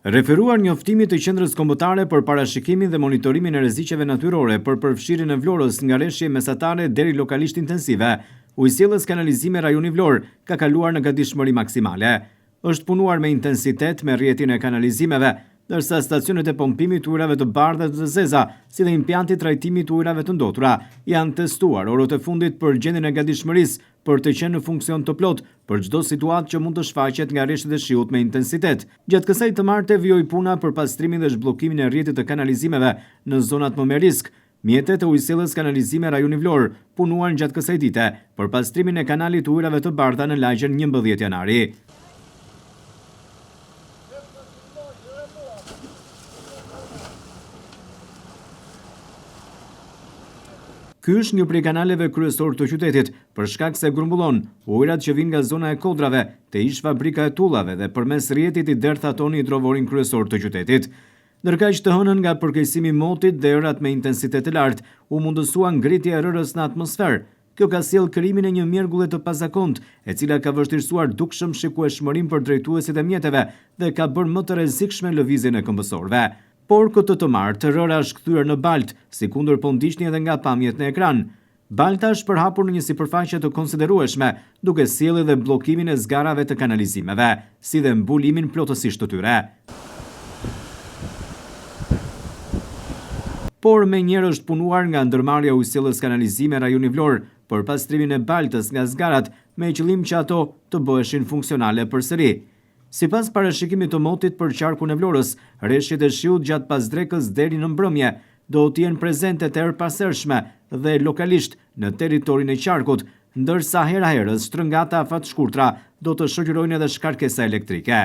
Referuar njoftimit të Qendrës Kombëtare për parashikimin dhe monitorimin e rreziqeve natyrore për përfshirjen e Vlorës nga rreshje mesatare deri lokalisht intensive, ujësiellës kanalizime rajoni Vlorë ka kaluar në gatishmëri maksimale. Është punuar me intensitet me rrjetin e kanalizimeve, ndërsa stacionet e pompimit të ujrave të bardha dhe të zeza, si dhe impjanti trajtimit të ujrave të ndotura, janë testuar orët e fundit për gjendjen e gatishmërisë për të qenë në funksion të plot për çdo situatë që mund të shfaqet nga rreshtet e shiut me intensitet. Gjatë kësaj të martë vijoi puna për pastrimin dhe zhbllokimin e rrjetit të kanalizimeve në zonat më me risk. Mjetet e ujësiellës kanalizime rajoni Vlorë punuan gjatë kësaj dite për pastrimin e kanalit të ujrave të bardha në lagjen 11 janari. Ky është një prej kanaleve kryesor të qytetit, për shkak se grumbullon ujrat që vijnë nga zona e Kodrave, te ish fabrika e tullave dhe përmes rrjetit i derthaton hidrovorin kryesor të qytetit. Ndërkaq të hënën nga përkeqësimi i motit dhe ërat me intensitet të lartë, u mundësua ngritja e rërës në atmosferë. Kjo ka sjell krijimin e një mjergulle të pazakontë, e cila ka vështirësuar dukshëm shikueshmërinë për drejtuesit e mjeteve dhe ka bërë më të rrezikshme lëvizjen e këmbësorëve. Por këtë të martë, rëra është kthyer në baltë, sikundër po ndiqni edhe nga pamjet në ekran. Balta është përhapur në një sipërfaqe të konsiderueshme, duke sjellë edhe bllokimin e zgarave të kanalizimeve, si dhe mbulimin plotësisht të tyre. Por me njerë është punuar nga ndërmarrja ujësiellës kanalizime rajoni Vlorë për pastrimin e baltës nga zgarat, me qëllim që ato të bëheshin funksionale përsëri. Sipas parashikimit të motit për qarkun e Vlorës, rreshjet e shiut gjatë pasdrekës deri në mbrëmje do të jenë prezente të erpasërshme dhe lokalisht në territorin e qarkut, ndërsa hera herës shtrëngata afat shkurtra do të shoqërojnë edhe shkarkesa elektrike.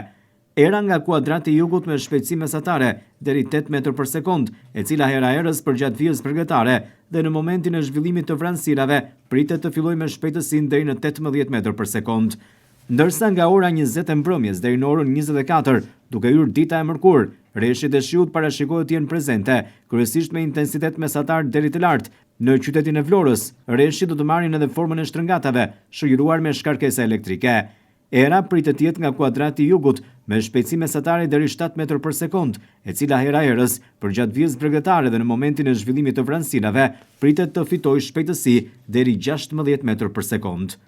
Era nga kuadrati i jugut me shpejtësi mesatare deri 8 metër për sekond, e cila hera herës përgjatë vijës përgatare dhe në momentin e zhvillimit të vranësirave pritet të fillojë me shpejtësinë deri në 18 metër për sekond. Ndërsa nga ora 20 e mbrëmjes deri në orën 24, duke hyrë dita e mërkurë, rreshjet e shiut parashikohet të jenë prezente, kryesisht me intensitet mesatar deri të lartë. Në qytetin e Vlorës, rreshjet do të marrin edhe formën e shtrëngatave, shoqëruar me shkarkesa elektrike. Era pritet të jetë nga kuadrati i jugut me shpejtësi mesatare deri 7 metër për sekond, e cila hera herës përgjatë vijës përgatare dhe në momentin e zhvillimit të vranësirave pritet të fitojë shpejtësi deri 16 metër për sekond.